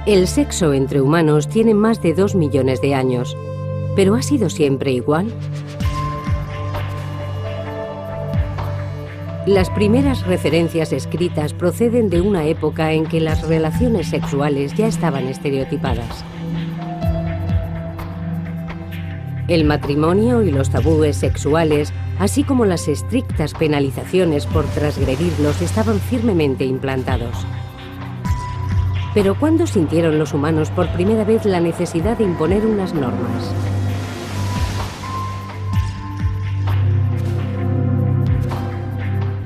El sexo entre humanos tiene más de 2 millones de años, pero ¿ha sido siempre igual? Las primeras referencias escritas proceden de una época en que las relaciones sexuales ya estaban estereotipadas. El matrimonio y los tabúes sexuales, así como las estrictas penalizaciones por transgredirlos, estaban firmemente implantados. Pero ¿cuándo sintieron los humanos por primera vez la necesidad de imponer unas normas?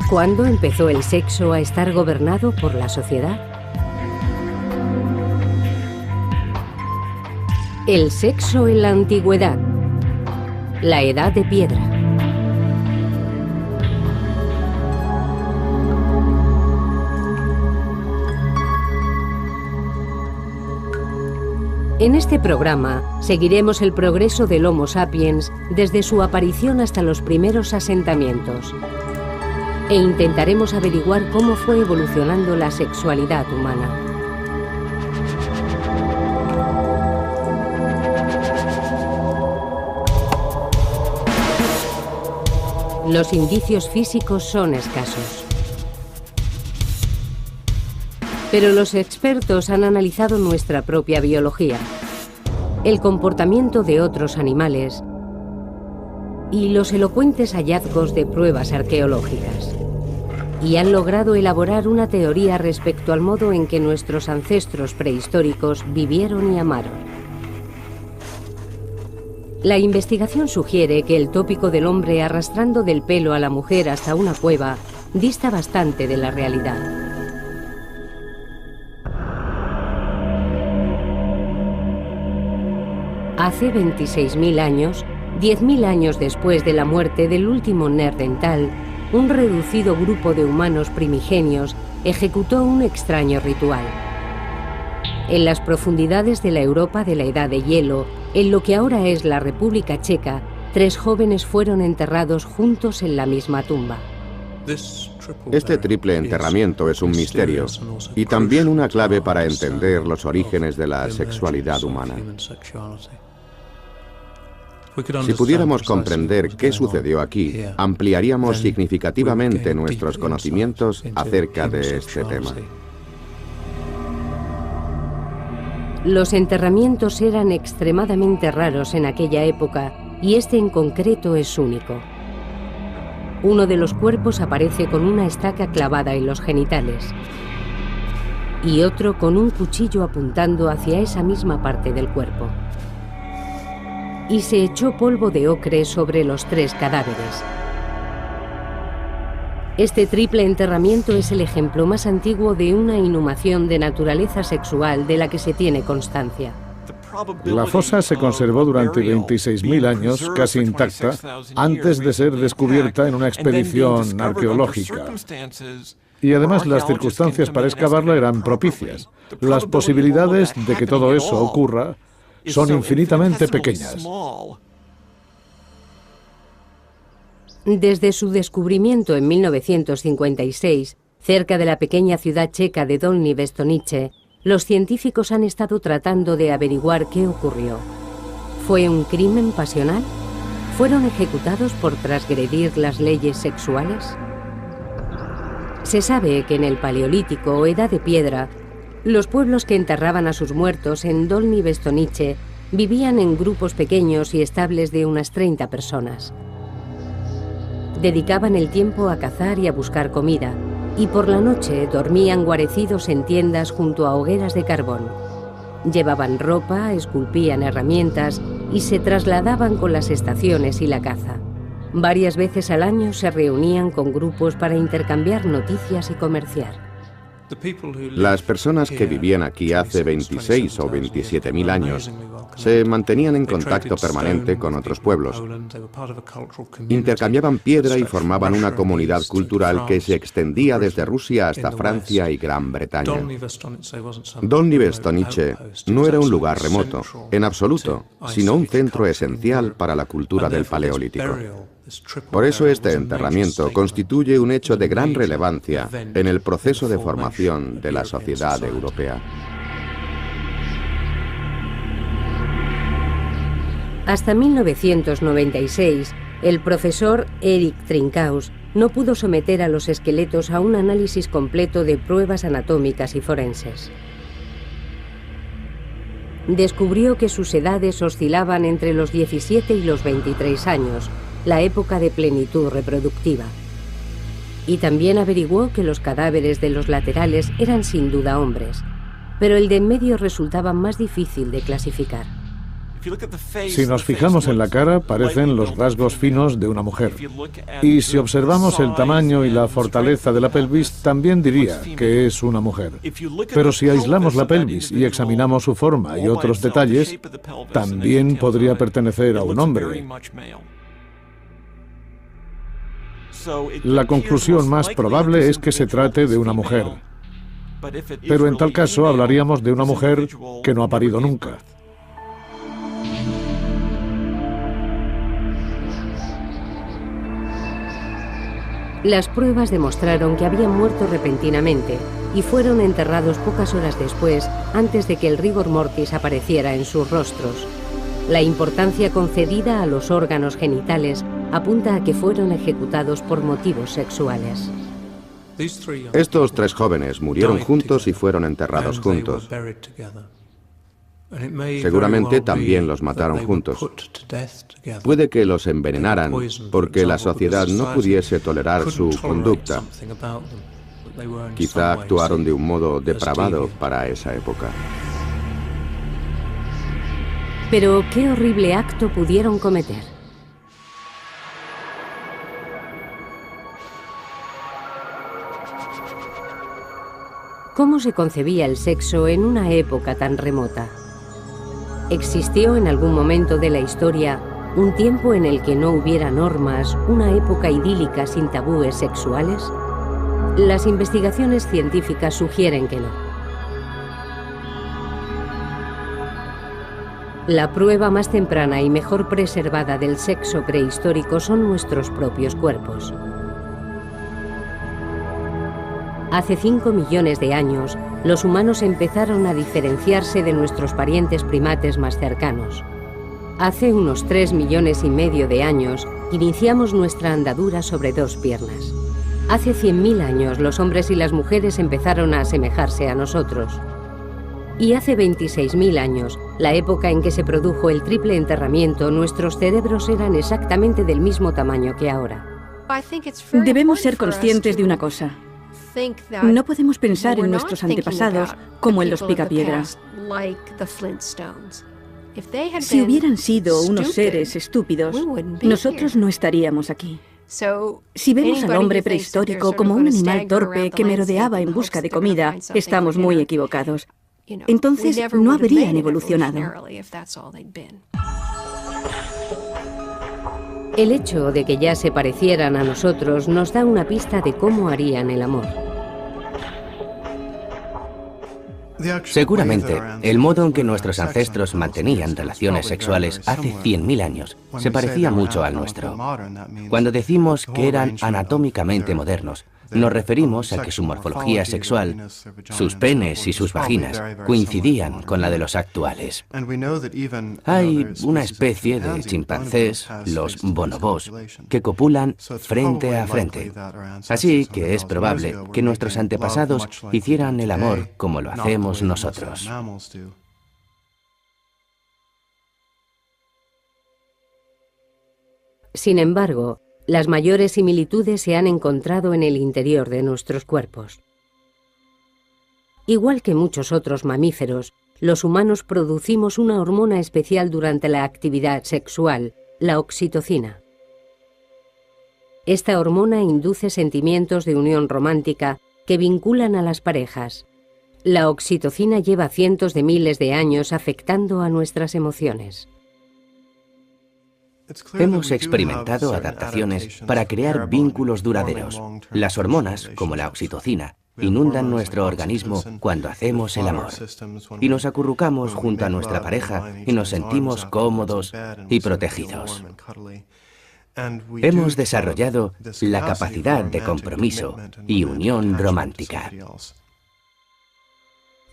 ¿Cuándo empezó el sexo a estar gobernado por la sociedad? El sexo en la antigüedad. La Edad de Piedra. En este programa seguiremos el progreso del Homo sapiens desde su aparición hasta los primeros asentamientos e intentaremos averiguar cómo fue evolucionando la sexualidad humana. Los indicios físicos son escasos. Pero los expertos han analizado nuestra propia biología, el comportamiento de otros animales y los elocuentes hallazgos de pruebas arqueológicas. Y han logrado elaborar una teoría respecto al modo en que nuestros ancestros prehistóricos vivieron y amaron. La investigación sugiere que el tópico del hombre arrastrando del pelo a la mujer hasta una cueva dista bastante de la realidad. Hace 26.000 años, 10.000 años después de la muerte del último neandertal, un reducido grupo de humanos primigenios ejecutó un extraño ritual. En las profundidades de la Europa de la Edad de Hielo, en lo que ahora es la República Checa, 3 jóvenes fueron enterrados juntos en la misma tumba. Este triple enterramiento es un misterio y también una clave para entender los orígenes de la sexualidad humana. Si pudiéramos comprender qué sucedió aquí, ampliaríamos significativamente nuestros conocimientos acerca de este tema. Los enterramientos eran extremadamente raros en aquella época y este en concreto es único. Uno de los cuerpos aparece con una estaca clavada en los genitales y otro con un cuchillo apuntando hacia esa misma parte del cuerpo. Y se echó polvo de ocre sobre los 3 cadáveres. Este triple enterramiento es el ejemplo más antiguo de una inhumación de naturaleza sexual de la que se tiene constancia. La fosa se conservó durante 26.000 años, casi intacta, antes de ser descubierta en una expedición arqueológica. Y además las circunstancias para excavarla eran propicias. Las posibilidades de que todo eso ocurra son infinitamente pequeñas. Desde su descubrimiento en 1956, cerca de la pequeña ciudad checa de Dolní Věstonice, los científicos han estado tratando de averiguar qué ocurrió. ¿Fue un crimen pasional? ¿Fueron ejecutados por transgredir las leyes sexuales? Se sabe que en el Paleolítico o Edad de Piedra, los pueblos que enterraban a sus muertos en Dolní Věstonice vivían en grupos pequeños y estables de unas 30 personas. Dedicaban el tiempo a cazar y a buscar comida, y por la noche dormían guarecidos en tiendas junto a hogueras de carbón. Llevaban ropa, esculpían herramientas y se trasladaban con las estaciones y la caza. Varias veces al año se reunían con grupos para intercambiar noticias y comerciar. Las personas que vivían aquí hace 26 o 27.000 años se mantenían en contacto permanente con otros pueblos. Intercambiaban piedra y formaban una comunidad cultural que se extendía desde Rusia hasta Francia y Gran Bretaña. Dolní Věstonice no era un lugar remoto, en absoluto, sino un centro esencial para la cultura del Paleolítico. Por eso este enterramiento constituye un hecho de gran relevancia en el proceso de formación de la sociedad europea. Hasta 1996, el profesor Eric Trinkaus no pudo someter a los esqueletos a un análisis completo de pruebas anatómicas y forenses. Descubrió que sus edades oscilaban entre los 17 y los 23 años, la época de plenitud reproductiva. Y también averiguó que los cadáveres de los laterales eran sin duda hombres, pero el de en medio resultaba más difícil de clasificar. Si nos fijamos en la cara, parecen los rasgos finos de una mujer. Y si observamos el tamaño y la fortaleza de la pelvis, también diría que es una mujer. Pero si aislamos la pelvis y examinamos su forma y otros detalles, también podría pertenecer a un hombre. La conclusión más probable es que se trate de una mujer. Pero en tal caso hablaríamos de una mujer que no ha parido nunca. Las pruebas demostraron que habían muerto repentinamente y fueron enterrados pocas horas después, antes de que el rigor mortis apareciera en sus rostros. La importancia concedida a los órganos genitales apunta a que fueron ejecutados por motivos sexuales. Estos 3 jóvenes murieron juntos y fueron enterrados juntos. Seguramente también los mataron juntos. Puede que los envenenaran porque la sociedad no pudiese tolerar su conducta. Quizá actuaron de un modo depravado para esa época. Pero ¿qué horrible acto pudieron cometer? ¿Cómo se concebía el sexo en una época tan remota? ¿Existió en algún momento de la historia un tiempo en el que no hubiera normas, una época idílica sin tabúes sexuales? Las investigaciones científicas sugieren que no. La prueba más temprana y mejor preservada del sexo prehistórico son nuestros propios cuerpos. Hace 5 millones de años, los humanos empezaron a diferenciarse de nuestros parientes primates más cercanos. Hace unos 3,5 millones de años, iniciamos nuestra andadura sobre 2 piernas. Hace 100.000 años, los hombres y las mujeres empezaron a asemejarse a nosotros. Y hace 26.000 años, la época en que se produjo el triple enterramiento, nuestros cerebros eran exactamente del mismo tamaño que ahora. Debemos ser conscientes de una cosa. No podemos pensar en nuestros antepasados como en los picapiedras. Si hubieran sido unos seres estúpidos, nosotros no estaríamos aquí. Si vemos al hombre prehistórico como un animal torpe que merodeaba en busca de comida, estamos muy equivocados. Entonces no habrían evolucionado. El hecho de que ya se parecieran a nosotros nos da una pista de cómo harían el amor. Seguramente, el modo en que nuestros ancestros mantenían relaciones sexuales hace 100.000 años se parecía mucho al nuestro. Cuando decimos que eran anatómicamente modernos, nos referimos a que su morfología sexual, sus penes y sus vaginas, coincidían con la de los actuales. Hay una especie de chimpancés, los bonobos, que copulan frente a frente. Así que es probable que nuestros antepasados hicieran el amor como lo hacemos nosotros. Sin embargo, las mayores similitudes se han encontrado en el interior de nuestros cuerpos. Igual que muchos otros mamíferos, los humanos producimos una hormona especial durante la actividad sexual, la oxitocina. Esta hormona induce sentimientos de unión romántica que vinculan a las parejas. La oxitocina lleva cientos de miles de años afectando a nuestras emociones. Hemos experimentado adaptaciones para crear vínculos duraderos. Las hormonas, como la oxitocina, inundan nuestro organismo cuando hacemos el amor. Y nos acurrucamos junto a nuestra pareja y nos sentimos cómodos y protegidos. Hemos desarrollado la capacidad de compromiso y unión romántica.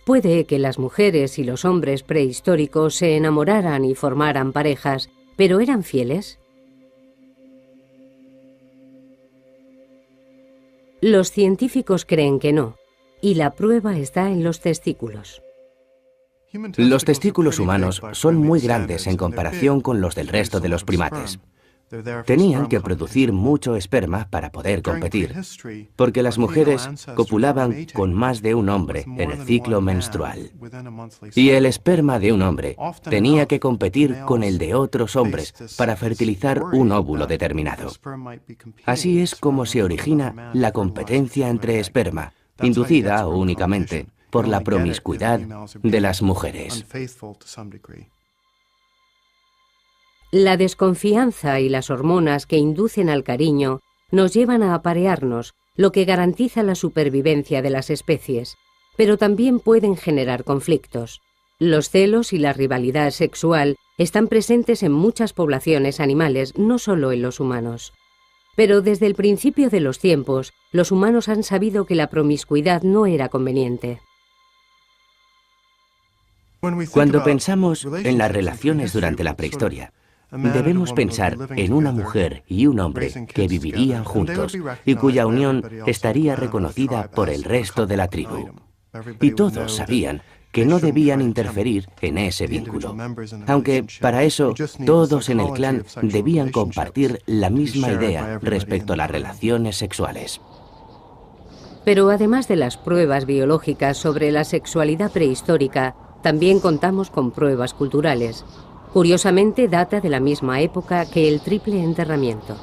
Puede que las mujeres y los hombres prehistóricos se enamoraran y formaran parejas, ¿Pero eran fieles? Los científicos creen que no, y la prueba está en los testículos. Los testículos humanos son muy grandes en comparación con los del resto de los primates. Tenían que producir mucho esperma para poder competir, porque las mujeres copulaban con más de un hombre en el ciclo menstrual. Y el esperma de un hombre tenía que competir con el de otros hombres para fertilizar un óvulo determinado. Así es como se origina la competencia entre esperma, inducida únicamente por la promiscuidad de las mujeres. La desconfianza y las hormonas que inducen al cariño nos llevan a aparearnos, lo que garantiza la supervivencia de las especies, pero también pueden generar conflictos. Los celos y la rivalidad sexual están presentes en muchas poblaciones animales, no solo en los humanos. Pero desde el principio de los tiempos, los humanos han sabido que la promiscuidad no era conveniente. Cuando pensamos en las relaciones durante la prehistoria, debemos pensar en una mujer y un hombre que vivirían juntos y cuya unión estaría reconocida por el resto de la tribu. Y todos sabían que no debían interferir en ese vínculo, aunque para eso todos en el clan debían compartir la misma idea respecto a las relaciones sexuales. Pero además de las pruebas biológicas sobre la sexualidad prehistórica, también contamos con pruebas culturales. Curiosamente, data de la misma época que el triple enterramiento.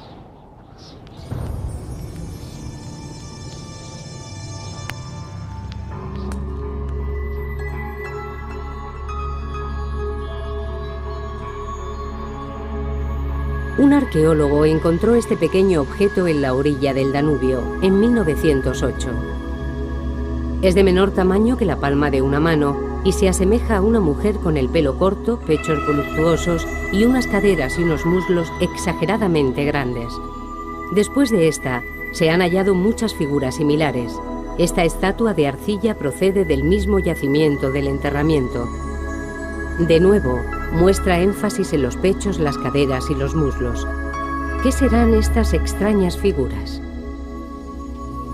Un arqueólogo encontró este pequeño objeto en la orilla del Danubio, en 1908. Es de menor tamaño que la palma de una mano y se asemeja a una mujer con el pelo corto, pechos voluptuosos y unas caderas y unos muslos exageradamente grandes. Después de esta, se han hallado muchas figuras similares. Esta estatua de arcilla procede del mismo yacimiento del enterramiento. De nuevo, muestra énfasis en los pechos, las caderas y los muslos. ¿Qué serán estas extrañas figuras?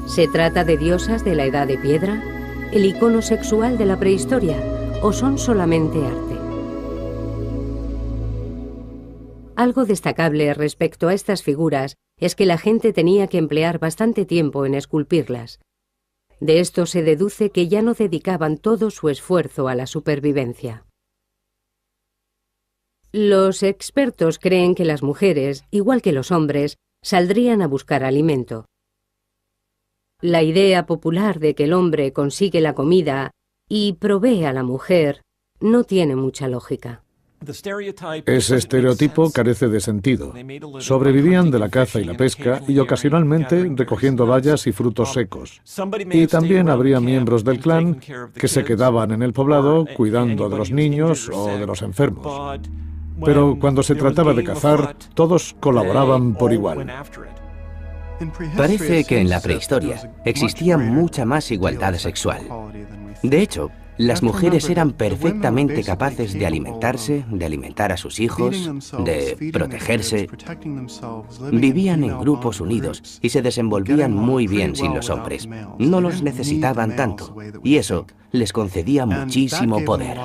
¿Se trata de diosas de la Edad de Piedra? ¿El icono sexual de la prehistoria? ¿O son solamente arte? Algo destacable respecto a estas figuras es que la gente tenía que emplear bastante tiempo en esculpirlas. De esto se deduce que ya no dedicaban todo su esfuerzo a la supervivencia. Los expertos creen que las mujeres, igual que los hombres, saldrían a buscar alimento. La idea popular de que el hombre consigue la comida y provee a la mujer no tiene mucha lógica. Ese estereotipo carece de sentido. Sobrevivían de la caza y la pesca y ocasionalmente recogiendo bayas y frutos secos. Y también habría miembros del clan que se quedaban en el poblado cuidando de los niños o de los enfermos. Pero cuando se trataba de cazar, todos colaboraban por igual. Parece que en la prehistoria existía mucha más igualdad sexual. De hecho, las mujeres eran perfectamente capaces de alimentarse, de alimentar a sus hijos, de protegerse. Vivían en grupos unidos y se desenvolvían muy bien sin los hombres. No los necesitaban tanto, y eso les concedía muchísimo poder.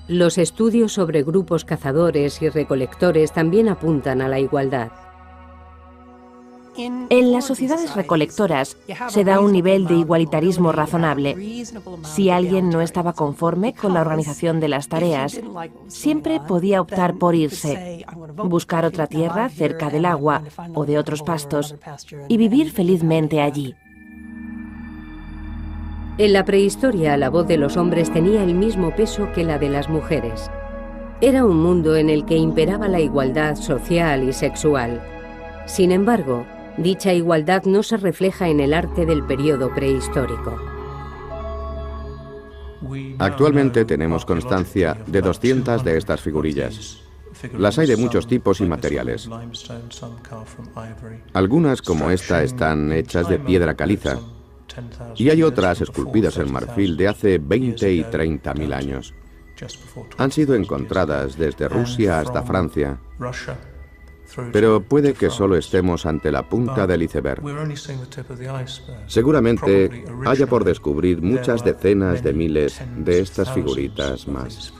Los estudios sobre grupos cazadores y recolectores también apuntan a la igualdad. En las sociedades recolectoras se da un nivel de igualitarismo razonable. Si alguien no estaba conforme con la organización de las tareas, siempre podía optar por irse, buscar otra tierra cerca del agua o de otros pastos y vivir felizmente allí. En la prehistoria, la voz de los hombres tenía el mismo peso que la de las mujeres. Era un mundo en el que imperaba la igualdad social y sexual. Sin embargo, dicha igualdad no se refleja en el arte del periodo prehistórico. Actualmente tenemos constancia de 200 de estas figurillas. Las hay de muchos tipos y materiales. Algunas, como esta, están hechas de piedra caliza, y hay otras esculpidas en marfil de hace 20 y 30.000 años. Han sido encontradas desde Rusia hasta Francia, pero puede que solo estemos ante la punta del iceberg. Seguramente haya por descubrir muchas decenas de miles de estas figuritas más.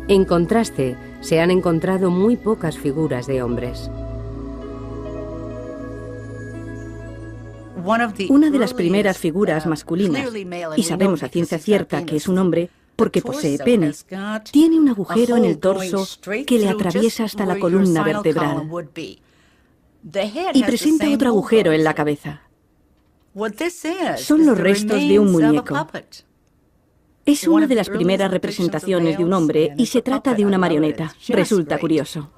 En contraste, se han encontrado muy pocas figuras de hombres. Una de las primeras figuras masculinas, y sabemos a ciencia cierta que es un hombre porque posee pene, tiene un agujero en el torso que le atraviesa hasta la columna vertebral y presenta otro agujero en la cabeza. Son los restos de un muñeco. Es una de las primeras representaciones de un hombre y se trata de una marioneta. Resulta curioso.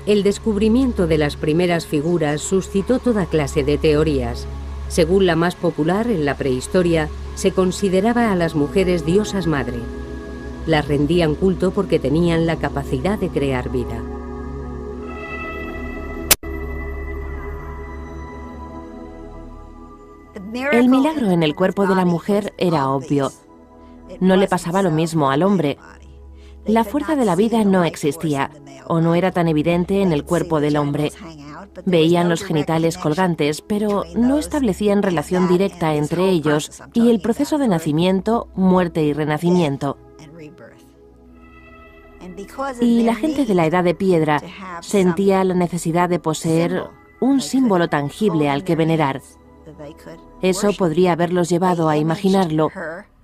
El descubrimiento de las primeras figuras suscitó toda clase de teorías. Según la más popular, en la prehistoria, se consideraba a las mujeres diosas madre. Las rendían culto porque tenían la capacidad de crear vida. El milagro en el cuerpo de la mujer era obvio. No le pasaba lo mismo al hombre. La fuerza de la vida no existía, o no era tan evidente en el cuerpo del hombre. Veían los genitales colgantes, pero no establecían relación directa entre ellos y el proceso de nacimiento, muerte y renacimiento. Y la gente de la Edad de Piedra sentía la necesidad de poseer un símbolo tangible al que venerar. Eso podría haberlos llevado a imaginarlo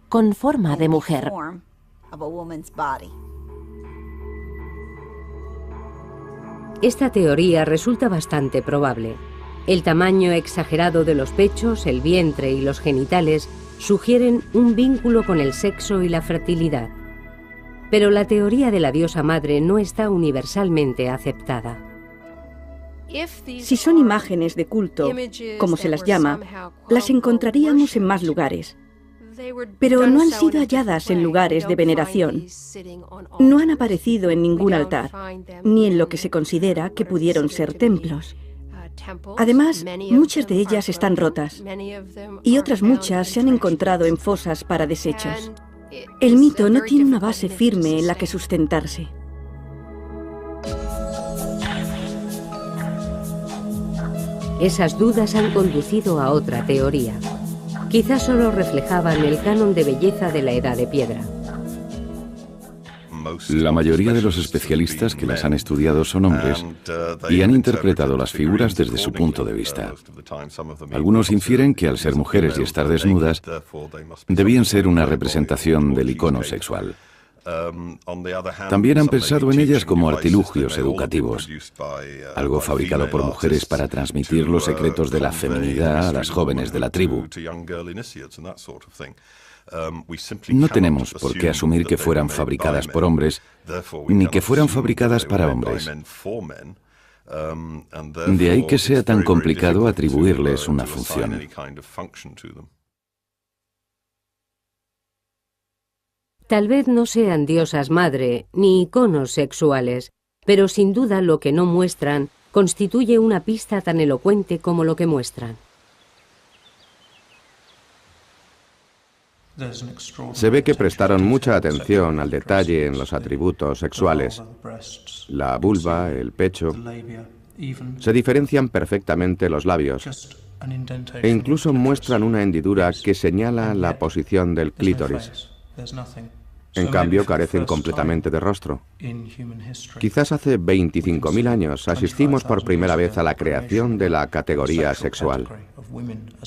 con forma de mujer. Esta teoría resulta bastante probable. El tamaño exagerado de los pechos, el vientre y los genitales sugieren un vínculo con el sexo y la fertilidad. Pero la teoría de la diosa madre no está universalmente aceptada. Si son imágenes de culto, como se las llama, las encontraríamos en más lugares. Pero no han sido halladas en lugares de veneración. No han aparecido en ningún altar, ni en lo que se considera que pudieron ser templos. Además, muchas de ellas están rotas, y otras muchas se han encontrado en fosas para desechos. El mito no tiene una base firme en la que sustentarse. Esas dudas han conducido a otra teoría. Quizás solo reflejaban el canon de belleza de la Edad de Piedra. La mayoría de los especialistas que las han estudiado son hombres y han interpretado las figuras desde su punto de vista. Algunos infieren que al ser mujeres y estar desnudas, debían ser una representación del icono sexual. También han pensado en ellas como artilugios educativos, algo fabricado por mujeres para transmitir los secretos de la feminidad a las jóvenes de la tribu. No tenemos por qué asumir que fueran fabricadas por hombres, ni que fueran fabricadas para hombres. De ahí que sea tan complicado atribuirles una función. Tal vez no sean diosas madre ni iconos sexuales, pero sin duda lo que no muestran constituye una pista tan elocuente como lo que muestran. Se ve que prestaron mucha atención al detalle en los atributos sexuales. La vulva, el pecho, se diferencian perfectamente los labios e incluso muestran una hendidura que señala la posición del clítoris. En cambio, carecen completamente de rostro. Quizás hace 25.000 años asistimos por primera vez a la creación de la categoría sexual.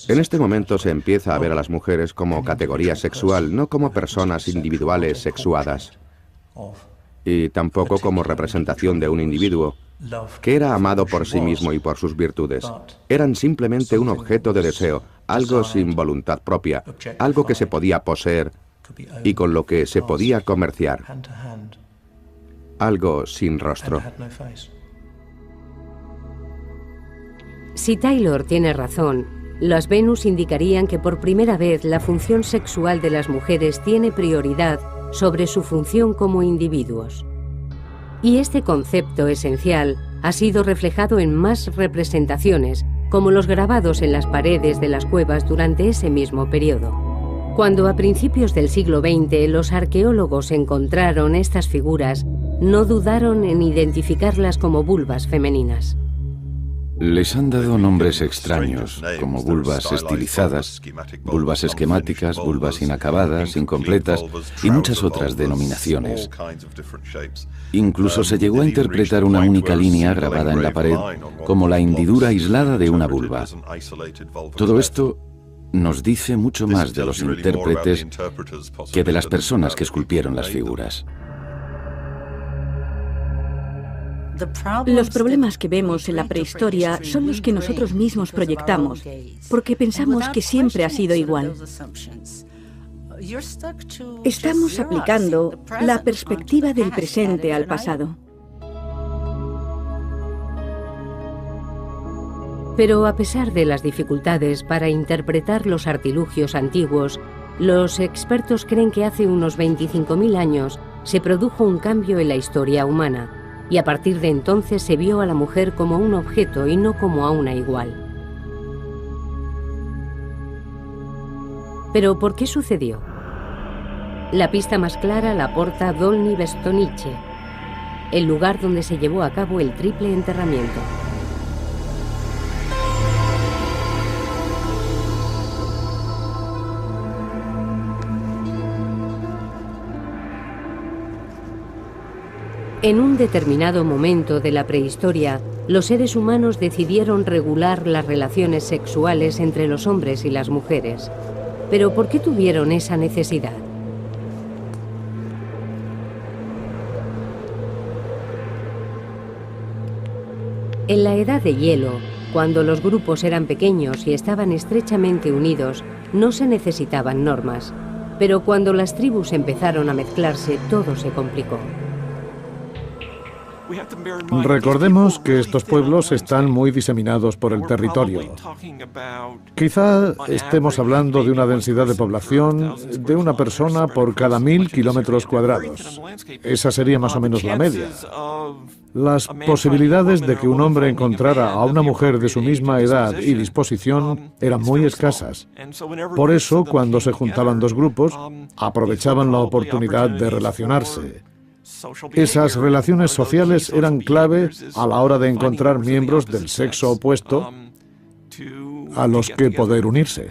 En este momento se empieza a ver a las mujeres como categoría sexual, no como personas individuales sexuadas, y tampoco como representación de un individuo que era amado por sí mismo y por sus virtudes. Eran simplemente un objeto de deseo, algo sin voluntad propia, algo que se podía poseer y con lo que se podía comerciar, algo sin rostro. Si Taylor tiene razón, las Venus indicarían que por primera vez la función sexual de las mujeres tiene prioridad sobre su función como individuos. Y este concepto esencial ha sido reflejado en más representaciones, como los grabados en las paredes de las cuevas durante ese mismo periodo. Cuando a principios del siglo XX los arqueólogos encontraron estas figuras, no dudaron en identificarlas como vulvas femeninas. Les han dado nombres extraños, como vulvas estilizadas, vulvas esquemáticas, vulvas inacabadas, incompletas y muchas otras denominaciones. Incluso se llegó a interpretar una única línea grabada en la pared como la hendidura aislada de una vulva. Todo esto nos dice mucho más de los intérpretes que de las personas que esculpieron las figuras. Los problemas que vemos en la prehistoria son los que nosotros mismos proyectamos, porque pensamos que siempre ha sido igual. Estamos aplicando la perspectiva del presente al pasado. Pero a pesar de las dificultades para interpretar los artilugios antiguos, los expertos creen que hace unos 25.000 años se produjo un cambio en la historia humana, y a partir de entonces se vio a la mujer como un objeto y no como a una igual. ¿Pero por qué sucedió? La pista más clara la aporta Dolní Věstonice, el lugar donde se llevó a cabo el triple enterramiento. En un determinado momento de la prehistoria, los seres humanos decidieron regular las relaciones sexuales entre los hombres y las mujeres. ¿Pero por qué tuvieron esa necesidad? En la Edad de Hielo, cuando los grupos eran pequeños y estaban estrechamente unidos, no se necesitaban normas. Pero cuando las tribus empezaron a mezclarse, todo se complicó. Recordemos que estos pueblos están muy diseminados por el territorio. Quizá estemos hablando de una densidad de población de una persona por cada 1000 kilómetros cuadrados. Esa sería más o menos la media. Las posibilidades de que un hombre encontrara a una mujer de su misma edad y disposición eran muy escasas. Por eso, cuando se juntaban dos grupos, aprovechaban la oportunidad de relacionarse. Esas relaciones sociales eran clave a la hora de encontrar miembros del sexo opuesto a los que poder unirse.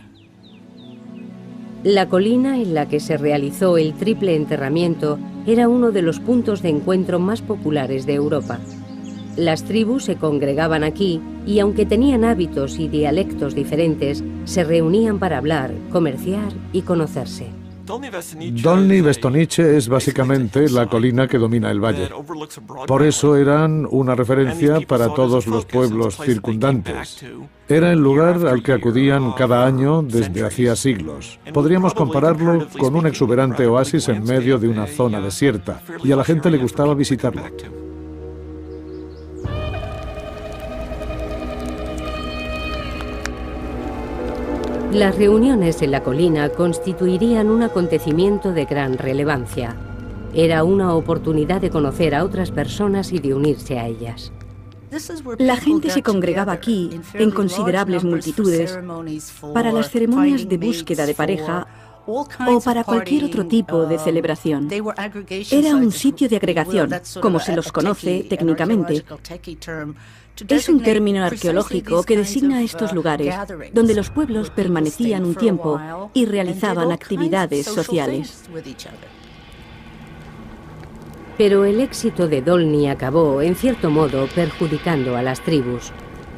La colina en la que se realizó el triple enterramiento era uno de los puntos de encuentro más populares de Europa. Las tribus se congregaban aquí y, aunque tenían hábitos y dialectos diferentes, se reunían para hablar, comerciar y conocerse. Dolní Věstonice es básicamente la colina que domina el valle. Por eso eran una referencia para todos los pueblos circundantes. Era el lugar al que acudían cada año desde hacía siglos. Podríamos compararlo con un exuberante oasis en medio de una zona desierta, y a la gente le gustaba visitarlo. Las reuniones en la colina constituirían un acontecimiento de gran relevancia. Era una oportunidad de conocer a otras personas y de unirse a ellas. La gente se congregaba aquí en considerables multitudes para las ceremonias de búsqueda de pareja o para cualquier otro tipo de celebración. Era un sitio de agregación, como se los conoce técnicamente. Es un término arqueológico que designa estos lugares, donde los pueblos permanecían un tiempo y realizaban actividades sociales. Pero el éxito de Dolní acabó, en cierto modo, perjudicando a las tribus.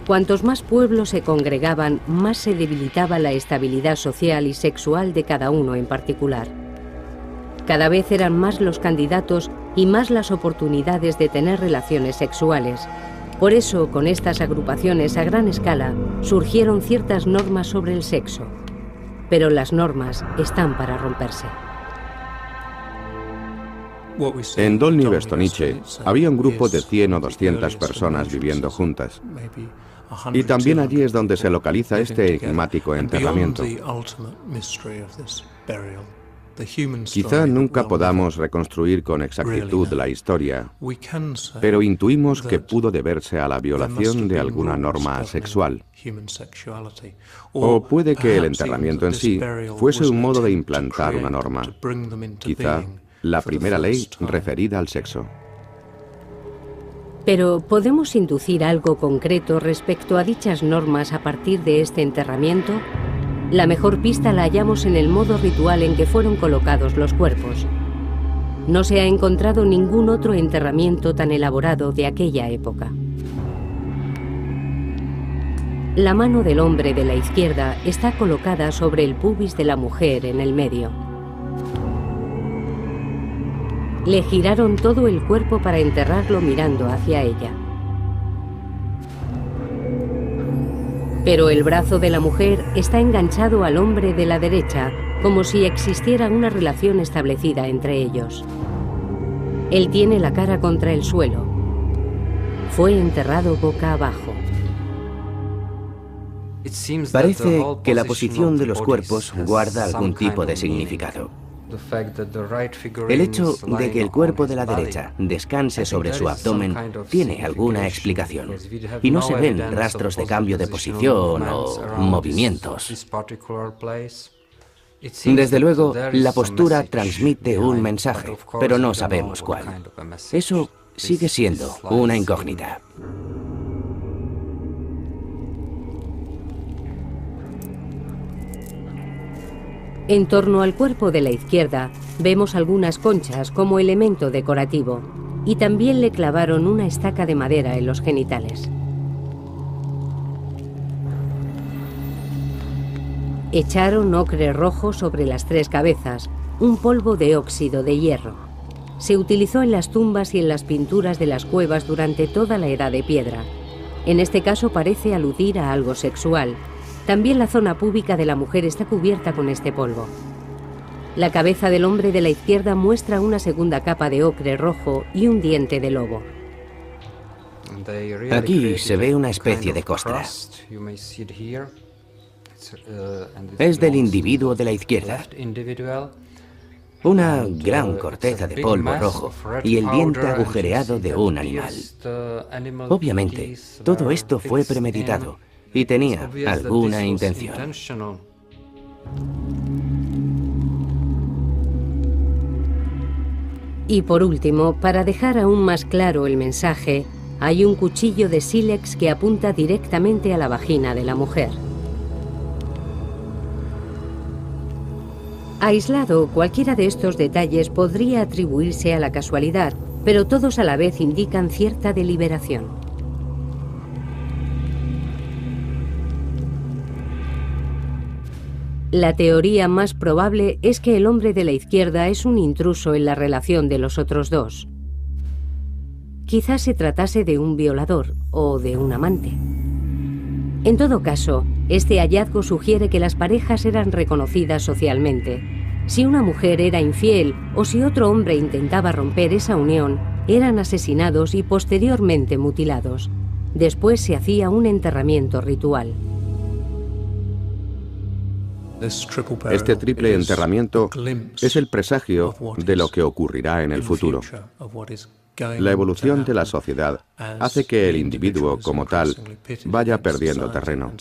Cuantos más pueblos se congregaban, más se debilitaba la estabilidad social y sexual de cada uno en particular. Cada vez eran más los candidatos y más las oportunidades de tener relaciones sexuales. Por eso, con estas agrupaciones a gran escala, surgieron ciertas normas sobre el sexo. Pero las normas están para romperse. En Dolní Věstonice había un grupo de 100 o 200 personas viviendo juntas. Y también allí es donde se localiza este enigmático enterramiento. Quizá nunca podamos reconstruir con exactitud la historia, pero intuimos que pudo deberse a la violación de alguna norma sexual. O puede que el enterramiento en sí fuese un modo de implantar una norma, quizá la primera ley referida al sexo. Pero ¿podemos inducir algo concreto respecto a dichas normas a partir de este enterramiento? La mejor pista la hallamos en el modo ritual en que fueron colocados los cuerpos. No se ha encontrado ningún otro enterramiento tan elaborado de aquella época. La mano del hombre de la izquierda está colocada sobre el pubis de la mujer en el medio. Le giraron todo el cuerpo para enterrarlo mirando hacia ella. Pero el brazo de la mujer está enganchado al hombre de la derecha, como si existiera una relación establecida entre ellos. Él tiene la cara contra el suelo. Fue enterrado boca abajo. Parece que la posición de los cuerpos guarda algún tipo de significado. El hecho de que el cuerpo de la derecha descanse sobre su abdomen tiene alguna explicación, y no se ven rastros de cambio de posición o movimientos. Desde luego, la postura transmite un mensaje, pero no sabemos cuál. Eso sigue siendo una incógnita. En torno al cuerpo de la izquierda vemos algunas conchas como elemento decorativo, y también le clavaron una estaca de madera en los genitales. Echaron ocre rojo sobre las tres cabezas, un polvo de óxido de hierro. Se utilizó en las tumbas y en las pinturas de las cuevas durante toda la Edad de Piedra. En este caso parece aludir a algo sexual. También la zona púbica de la mujer está cubierta con este polvo. La cabeza del hombre de la izquierda muestra una segunda capa de ocre rojo y un diente de lobo. Aquí se ve una especie de costra. Es del individuo de la izquierda. Una gran corteza de polvo rojo y el diente agujereado de un animal. Obviamente, todo esto fue premeditado y tenía alguna intención. Y por último, para dejar aún más claro el mensaje, hay un cuchillo de sílex que apunta directamente a la vagina de la mujer. Aislado, cualquiera de estos detalles podría atribuirse a la casualidad, pero todos a la vez indican cierta deliberación. La teoría más probable es que el hombre de la izquierda es un intruso en la relación de los otros dos. Quizás se tratase de un violador o de un amante. En todo caso, este hallazgo sugiere que las parejas eran reconocidas socialmente. Si una mujer era infiel o si otro hombre intentaba romper esa unión, eran asesinados y posteriormente mutilados. Después se hacía un enterramiento ritual. Este triple enterramiento es el presagio de lo que ocurrirá en el futuro. La evolución de la sociedad hace que el individuo como tal vaya perdiendo terreno.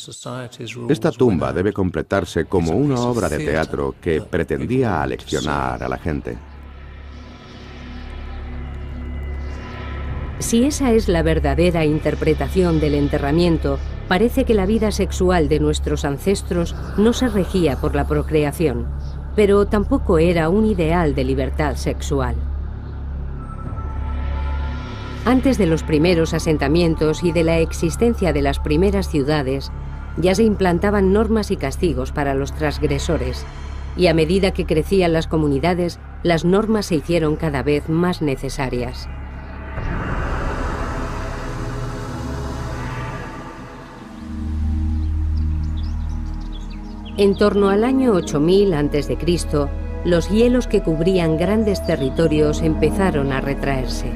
Esta tumba debe completarse como una obra de teatro que pretendía aleccionar a la gente. Si esa es la verdadera interpretación del enterramiento, parece que la vida sexual de nuestros ancestros no se regía por la procreación, pero tampoco era un ideal de libertad sexual. Antes de los primeros asentamientos y de la existencia de las primeras ciudades, ya se implantaban normas y castigos para los transgresores, y a medida que crecían las comunidades, las normas se hicieron cada vez más necesarias. En torno al año 8000 a.C., los hielos que cubrían grandes territorios empezaron a retraerse.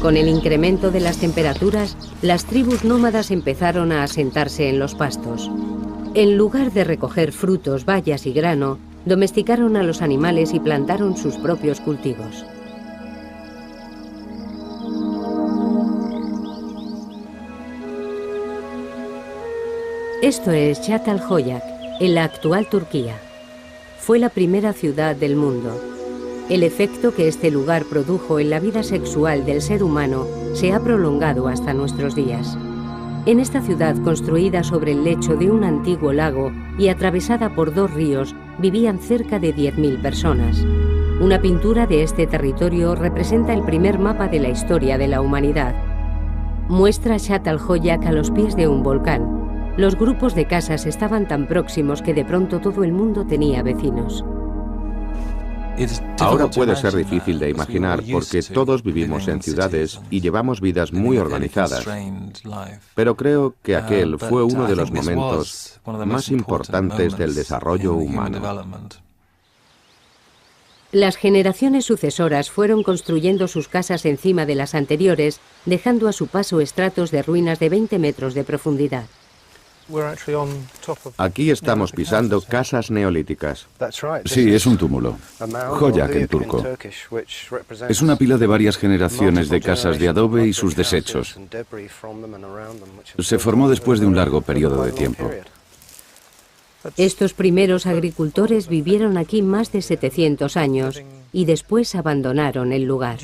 Con el incremento de las temperaturas, las tribus nómadas empezaron a asentarse en los pastos. En lugar de recoger frutos, bayas y grano, domesticaron a los animales y plantaron sus propios cultivos. Esto es Çatalhöyük, en la actual Turquía. Fue la primera ciudad del mundo. El efecto que este lugar produjo en la vida sexual del ser humano se ha prolongado hasta nuestros días. En esta ciudad, construida sobre el lecho de un antiguo lago y atravesada por 2 ríos, vivían cerca de 10.000 personas. Una pintura de este territorio representa el primer mapa de la historia de la humanidad. Muestra Çatalhöyük a los pies de un volcán. Los grupos de casas estaban tan próximos que de pronto todo el mundo tenía vecinos. Ahora puede ser difícil de imaginar porque todos vivimos en ciudades y llevamos vidas muy organizadas, pero creo que aquel fue uno de los momentos más importantes del desarrollo humano. Las generaciones sucesoras fueron construyendo sus casas encima de las anteriores, dejando a su paso estratos de ruinas de 20 metros de profundidad. Aquí estamos pisando casas neolíticas. Sí, es un túmulo. Höyük en turco. Es una pila de varias generaciones de casas de adobe y sus desechos. Se formó después de un largo periodo de tiempo. Estos primeros agricultores vivieron aquí más de 700 años y después abandonaron el lugar.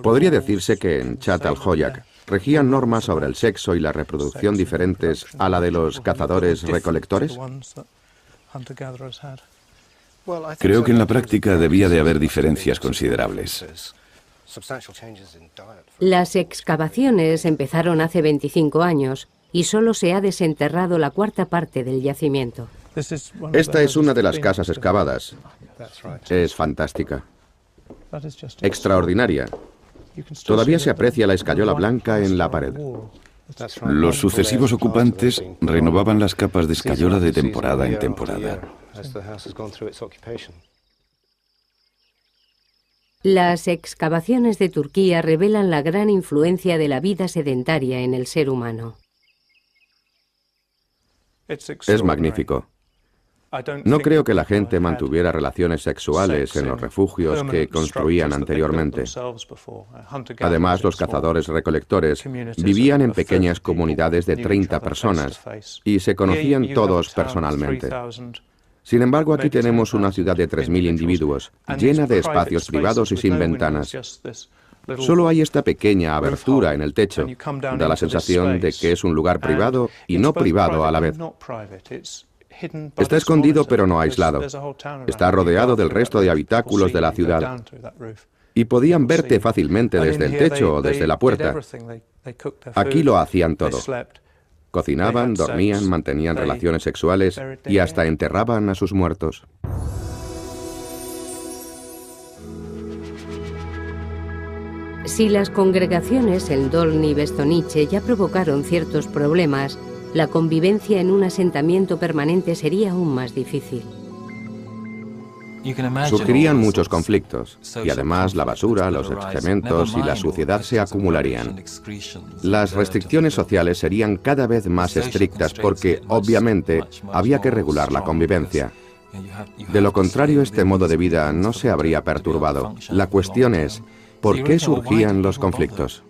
Podría decirse que en Çatalhöyük regían normas sobre el sexo y la reproducción diferentes a la de los cazadores-recolectores. Creo que en la práctica debía de haber diferencias considerables. Las excavaciones empezaron hace 25 años y solo se ha desenterrado la 1/4 parte del yacimiento. Esta es una de las casas excavadas. Es fantástica. Extraordinaria. Todavía se aprecia la escayola blanca en la pared. Los sucesivos ocupantes renovaban las capas de escayola de temporada en temporada. Las excavaciones de Turquía revelan la gran influencia de la vida sedentaria en el ser humano. Es magnífico. No creo que la gente mantuviera relaciones sexuales en los refugios que construían anteriormente. Además, los cazadores-recolectores vivían en pequeñas comunidades de 30 personas y se conocían todos personalmente. Sin embargo, aquí tenemos una ciudad de 3.000 individuos, llena de espacios privados y sin ventanas. Solo hay esta pequeña abertura en el techo. Da la sensación de que es un lugar privado y no privado a la vez. Está escondido pero no aislado. Está rodeado del resto de habitáculos de la ciudad. Y podían verte fácilmente desde el techo o desde la puerta. Aquí lo hacían todo. Cocinaban, dormían, mantenían relaciones sexuales y hasta enterraban a sus muertos. Si las congregaciones en Dolní Bestonice ya provocaron ciertos problemas, la convivencia en un asentamiento permanente sería aún más difícil. Surgirían muchos conflictos, y además la basura, los excrementos y la suciedad se acumularían. Las restricciones sociales serían cada vez más estrictas porque, obviamente, había que regular la convivencia. De lo contrario, este modo de vida no se habría perturbado. La cuestión es, ¿por qué surgían los conflictos?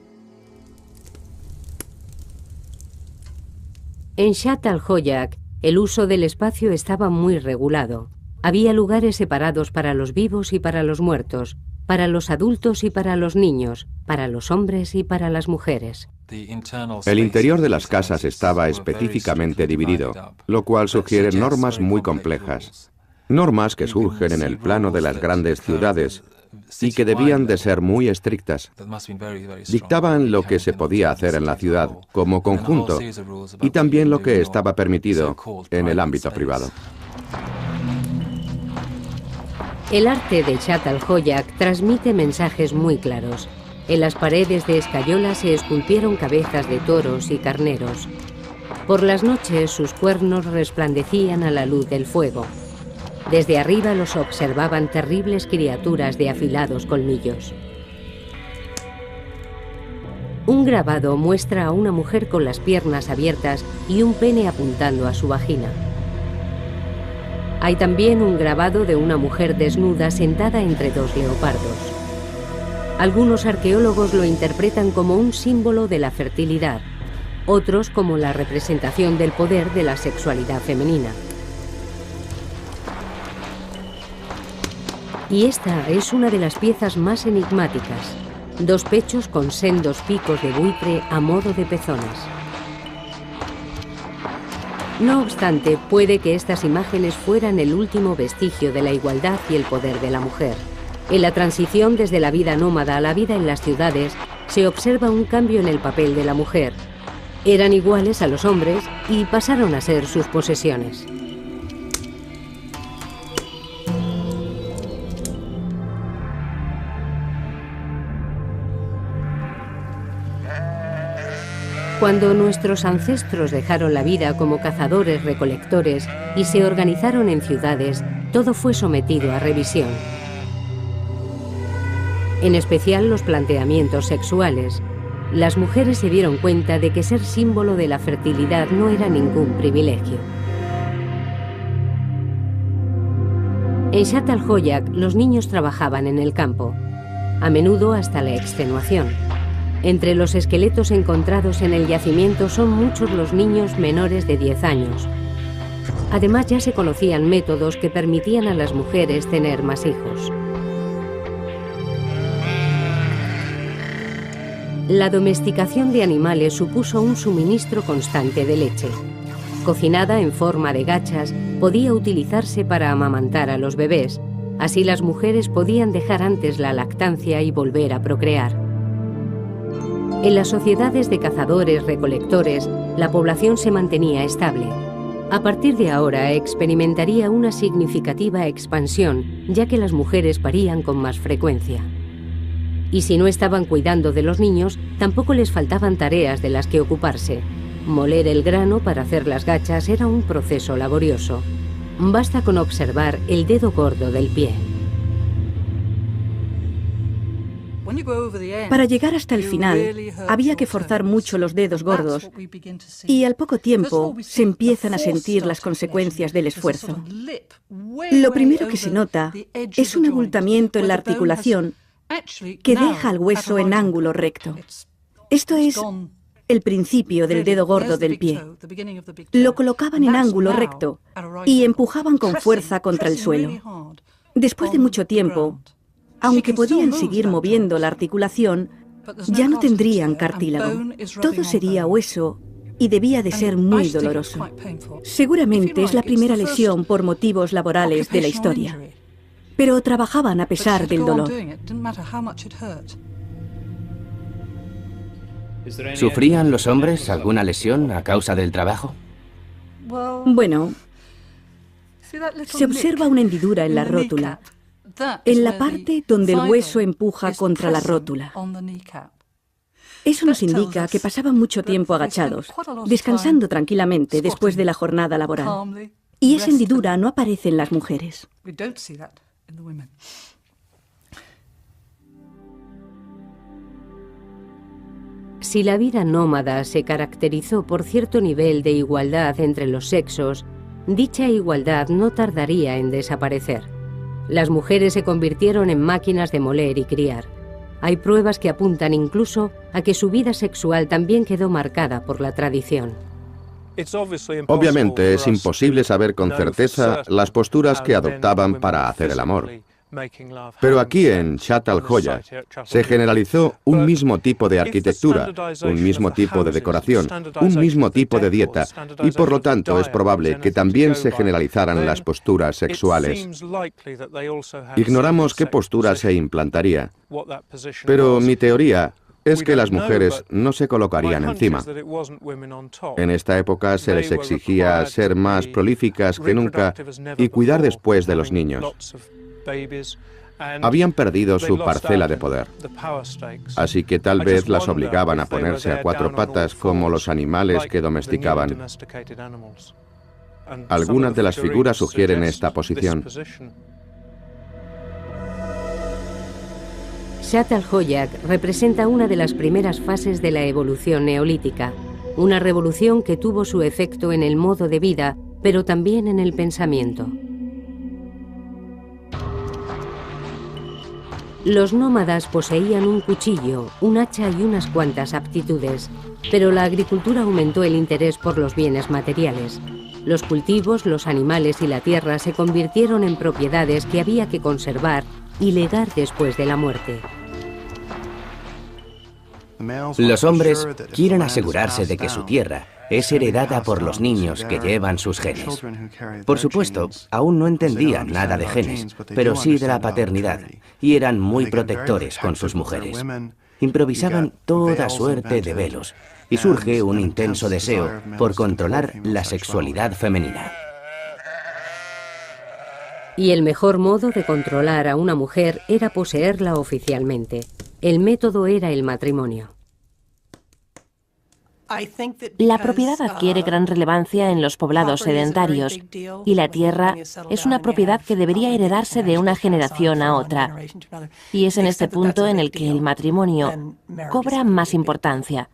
En Çatalhöyük, el uso del espacio estaba muy regulado. Había lugares separados para los vivos y para los muertos, para los adultos y para los niños, para los hombres y para las mujeres. El interior de las casas estaba específicamente dividido, lo cual sugiere normas muy complejas. Normas que surgen en el plano de las grandes ciudades y que debían de ser muy estrictas. Dictaban lo que se podía hacer en la ciudad como conjunto y también lo que estaba permitido en el ámbito privado. El arte de Çatalhöyük transmite mensajes muy claros. En las paredes de escayola se esculpieron cabezas de toros y carneros. Por las noches sus cuernos resplandecían a la luz del fuego. Desde arriba los observaban terribles criaturas de afilados colmillos. Un grabado muestra a una mujer con las piernas abiertas y un pene apuntando a su vagina. Hay también un grabado de una mujer desnuda sentada entre dos leopardos. Algunos arqueólogos lo interpretan como un símbolo de la fertilidad, otros como la representación del poder de la sexualidad femenina. Y esta es una de las piezas más enigmáticas: dos pechos con sendos picos de buitre a modo de pezones. No obstante, puede que estas imágenes fueran el último vestigio de la igualdad y el poder de la mujer. En la transición desde la vida nómada a la vida en las ciudades, se observa un cambio en el papel de la mujer. Eran iguales a los hombres y pasaron a ser sus posesiones. Cuando nuestros ancestros dejaron la vida como cazadores-recolectores y se organizaron en ciudades, todo fue sometido a revisión. En especial los planteamientos sexuales. Las mujeres se dieron cuenta de que ser símbolo de la fertilidad no era ningún privilegio. En Zhat al-Hoyak, los niños trabajaban en el campo, a menudo hasta la extenuación. Entre los esqueletos encontrados en el yacimiento son muchos los niños menores de 10 años. Además, ya se conocían métodos que permitían a las mujeres tener más hijos. La domesticación de animales supuso un suministro constante de leche. Cocinada en forma de gachas, podía utilizarse para amamantar a los bebés. Así las mujeres podían dejar antes la lactancia y volver a procrear. En las sociedades de cazadores-recolectores, la población se mantenía estable. A partir de ahora experimentaría una significativa expansión, ya que las mujeres parían con más frecuencia. Y si no estaban cuidando de los niños, tampoco les faltaban tareas de las que ocuparse. Moler el grano para hacer las gachas era un proceso laborioso. Basta con observar el dedo gordo del pie. Para llegar hasta el final, había que forzar mucho los dedos gordos y al poco tiempo se empiezan a sentir las consecuencias del esfuerzo. Lo primero que se nota es un abultamiento en la articulación que deja al hueso en ángulo recto. Esto es el principio del dedo gordo del pie. Lo colocaban en ángulo recto y empujaban con fuerza contra el suelo. Después de mucho tiempo, aunque podían seguir moviendo la articulación, ya no tendrían cartílago. Todo sería hueso y debía de ser muy doloroso. Seguramente es la primera lesión por motivos laborales de la historia. Pero trabajaban a pesar del dolor. ¿Sufrían los hombres alguna lesión a causa del trabajo? Bueno, se observa una hendidura en la rótula, en la parte donde el hueso empuja contra la rótula. Eso nos indica que pasaban mucho tiempo agachados, descansando tranquilamente después de la jornada laboral. Y esa hendidura no aparece en las mujeres. Si la vida nómada se caracterizó por cierto nivel de igualdad entre los sexos, dicha igualdad no tardaría en desaparecer. Las mujeres se convirtieron en máquinas de moler y criar. Hay pruebas que apuntan incluso a que su vida sexual también quedó marcada por la tradición. Obviamente es imposible saber con certeza las posturas que adoptaban para hacer el amor. Pero aquí en Zhat al-Hoyak se generalizó un mismo tipo de arquitectura, un mismo tipo de decoración, un mismo tipo de dieta, y por lo tanto es probable que también se generalizaran las posturas sexuales. Ignoramos qué postura se implantaría, pero mi teoría es que las mujeres no se colocarían encima. En esta época se les exigía ser más prolíficas que nunca y cuidar después de los niños. Habían perdido su parcela de poder, así que tal vez las obligaban a ponerse a cuatro patas como los animales que domesticaban. Algunas de las figuras sugieren esta posición. Shatt al-Hoyaq representa una de las primeras fases de la evolución neolítica, una revolución que tuvo su efecto en el modo de vida, pero también en el pensamiento. Los nómadas poseían un cuchillo, un hacha y unas cuantas aptitudes, pero la agricultura aumentó el interés por los bienes materiales. Los cultivos, los animales y la tierra se convirtieron en propiedades que había que conservar y legar después de la muerte. Los hombres quieren asegurarse de que su tierra es heredada por los niños que llevan sus genes. Por supuesto, aún no entendían nada de genes, pero sí de la paternidad, y eran muy protectores con sus mujeres. Improvisaban toda suerte de velos, y surge un intenso deseo por controlar la sexualidad femenina. Y el mejor modo de controlar a una mujer era poseerla oficialmente. El método era el matrimonio. La propiedad adquiere gran relevancia en los poblados sedentarios y la tierra es una propiedad que debería heredarse de una generación a otra. Y es en este punto en el que el matrimonio cobra más importancia.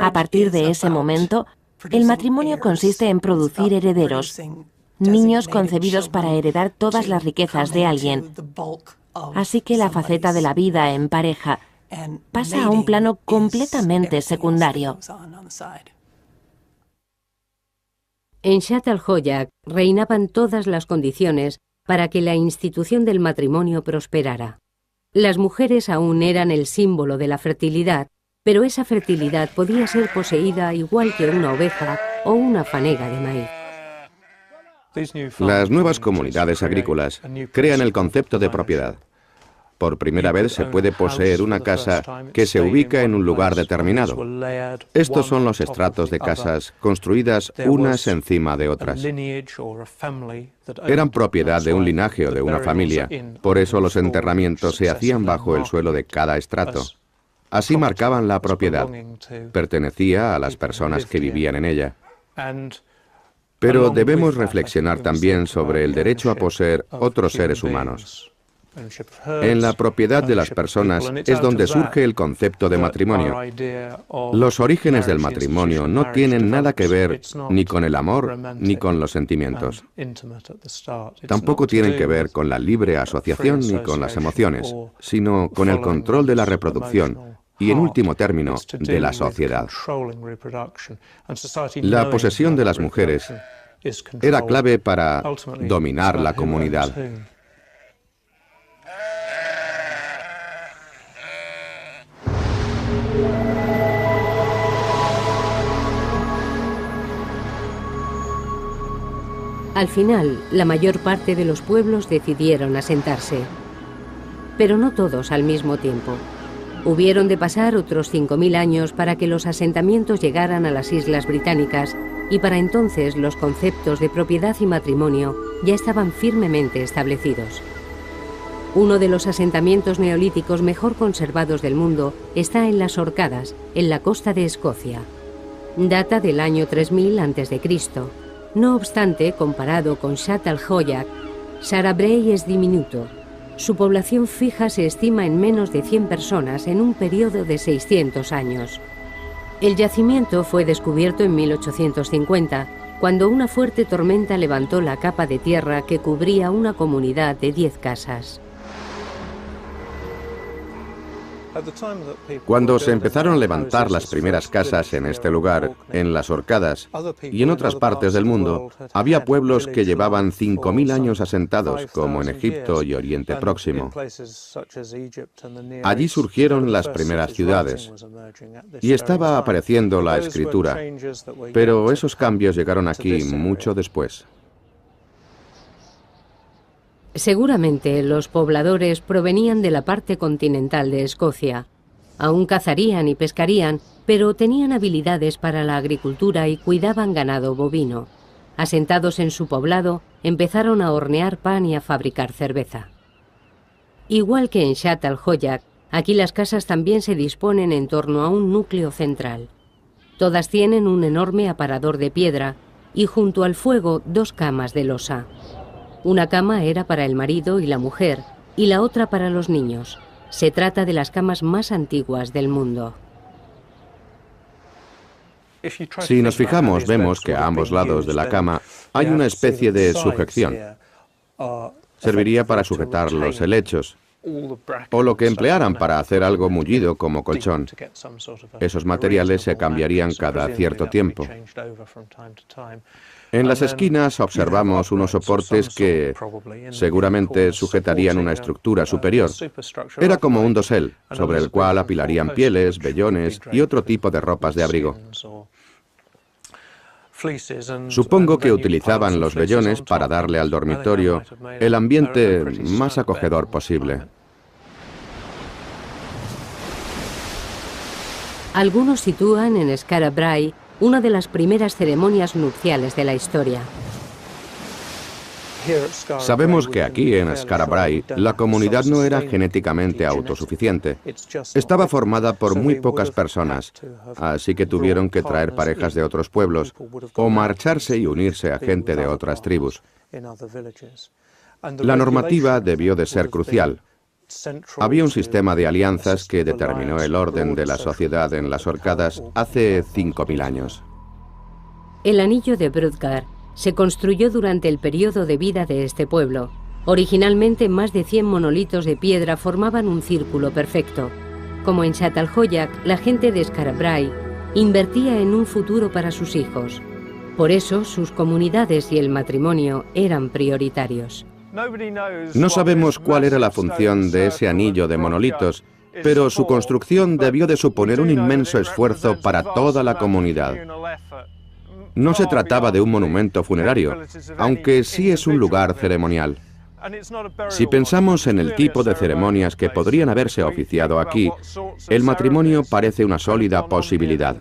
A partir de ese momento, el matrimonio consiste en producir herederos, niños concebidos para heredar todas las riquezas de alguien. Así que la faceta de la vida en pareja pasa a un plano completamente secundario. En Shatt al-Hoyaq reinaban todas las condiciones para que la institución del matrimonio prosperara. Las mujeres aún eran el símbolo de la fertilidad, pero esa fertilidad podía ser poseída igual que una oveja o una fanega de maíz. Las nuevas comunidades agrícolas crean el concepto de propiedad. Por primera vez se puede poseer una casa que se ubica en un lugar determinado. Estos son los estratos de casas construidas unas encima de otras. Eran propiedad de un linaje o de una familia, por eso los enterramientos se hacían bajo el suelo de cada estrato. Así marcaban la propiedad. Pertenecía a las personas que vivían en ella. Pero debemos reflexionar también sobre el derecho a poseer otros seres humanos. En la propiedad de las personas es donde surge el concepto de matrimonio. Los orígenes del matrimonio no tienen nada que ver ni con el amor ni con los sentimientos. Tampoco tienen que ver con la libre asociación ni con las emociones, sino con el control de la reproducción y, en último término, de la sociedad. La posesión de las mujeres era clave para dominar la comunidad. Al final, la mayor parte de los pueblos decidieron asentarse, pero no todos al mismo tiempo. Hubieron de pasar otros 5000 años para que los asentamientos llegaran a las Islas Británicas, y para entonces los conceptos de propiedad y matrimonio ya estaban firmemente establecidos. Uno de los asentamientos neolíticos mejor conservados del mundo está en las Orcadas, en la costa de Escocia. Data del año 3000 a.C. No obstante, comparado con Shatt al-Hoyaq, Shara Bray es diminuto. Su población fija se estima en menos de 100 personas en un periodo de 600 años. El yacimiento fue descubierto en 1850, cuando una fuerte tormenta levantó la capa de tierra que cubría una comunidad de 10 casas. Cuando se empezaron a levantar las primeras casas en este lugar, en las Orcadas y en otras partes del mundo, había pueblos que llevaban 5000 años asentados, como en Egipto y Oriente Próximo. Allí surgieron las primeras ciudades y estaba apareciendo la escritura, pero esos cambios llegaron aquí mucho después. Seguramente los pobladores provenían de la parte continental de Escocia. Aún cazarían y pescarían, pero tenían habilidades para la agricultura y cuidaban ganado bovino. Asentados en su poblado, empezaron a hornear pan y a fabricar cerveza. Igual que en Shatt al-Hoyaq, aquí las casas también se disponen en torno a un núcleo central. Todas tienen un enorme aparador de piedra y junto al fuego 2 camas de losa. Una cama era para el marido y la mujer, y la otra para los niños. Se trata de las camas más antiguas del mundo. Si nos fijamos, vemos que a ambos lados de la cama hay una especie de sujeción. Serviría para sujetar los helechos, o lo que emplearan para hacer algo mullido como colchón. Esos materiales se cambiarían cada cierto tiempo. En las esquinas observamos unos soportes que seguramente sujetarían una estructura superior. Era como un dosel, sobre el cual apilarían pieles, vellones y otro tipo de ropas de abrigo. Supongo que utilizaban los vellones para darle al dormitorio el ambiente más acogedor posible. Algunos sitúan en Skara Brae una de las primeras ceremonias nupciales de la historia. Sabemos que aquí en Skara Brae la comunidad no era genéticamente autosuficiente. Estaba formada por muy pocas personas, así que tuvieron que traer parejas de otros pueblos o marcharse y unirse a gente de otras tribus. La normativa debió de ser crucial. Había un sistema de alianzas que determinó el orden de la sociedad en las Orcadas hace 5000 años. El anillo de Brodgar se construyó durante el periodo de vida de este pueblo. Originalmente, más de 100 monolitos de piedra formaban un círculo perfecto. Como en Çatalhöyük, la gente de Skara Brae invertía en un futuro para sus hijos. Por eso, sus comunidades y el matrimonio eran prioritarios. No sabemos cuál era la función de ese anillo de monolitos, pero su construcción debió de suponer un inmenso esfuerzo para toda la comunidad. No se trataba de un monumento funerario, aunque sí es un lugar ceremonial. Si pensamos en el tipo de ceremonias que podrían haberse oficiado aquí, el matrimonio parece una sólida posibilidad.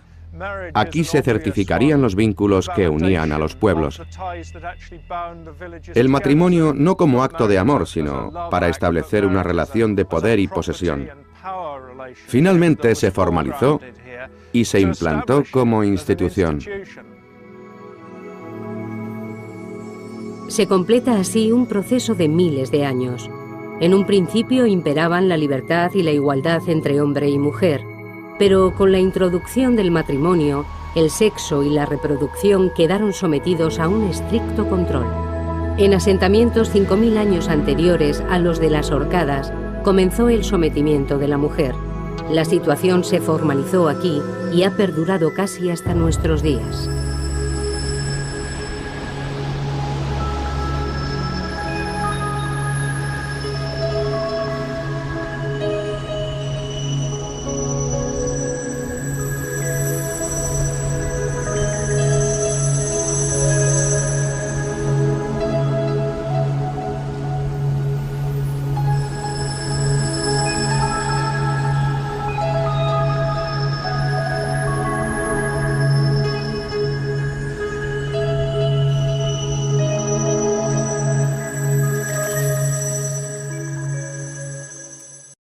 Aquí se certificarían los vínculos que unían a los pueblos. El matrimonio no como acto de amor, sino para establecer una relación de poder y posesión. Finalmente se formalizó y se implantó como institución. Se completa así un proceso de miles de años. En un principio imperaban la libertad y la igualdad entre hombre y mujer, pero con la introducción del matrimonio, el sexo y la reproducción quedaron sometidos a un estricto control. En asentamientos 5000 años anteriores a los de las Orcadas, comenzó el sometimiento de la mujer. La situación se formalizó aquí y ha perdurado casi hasta nuestros días.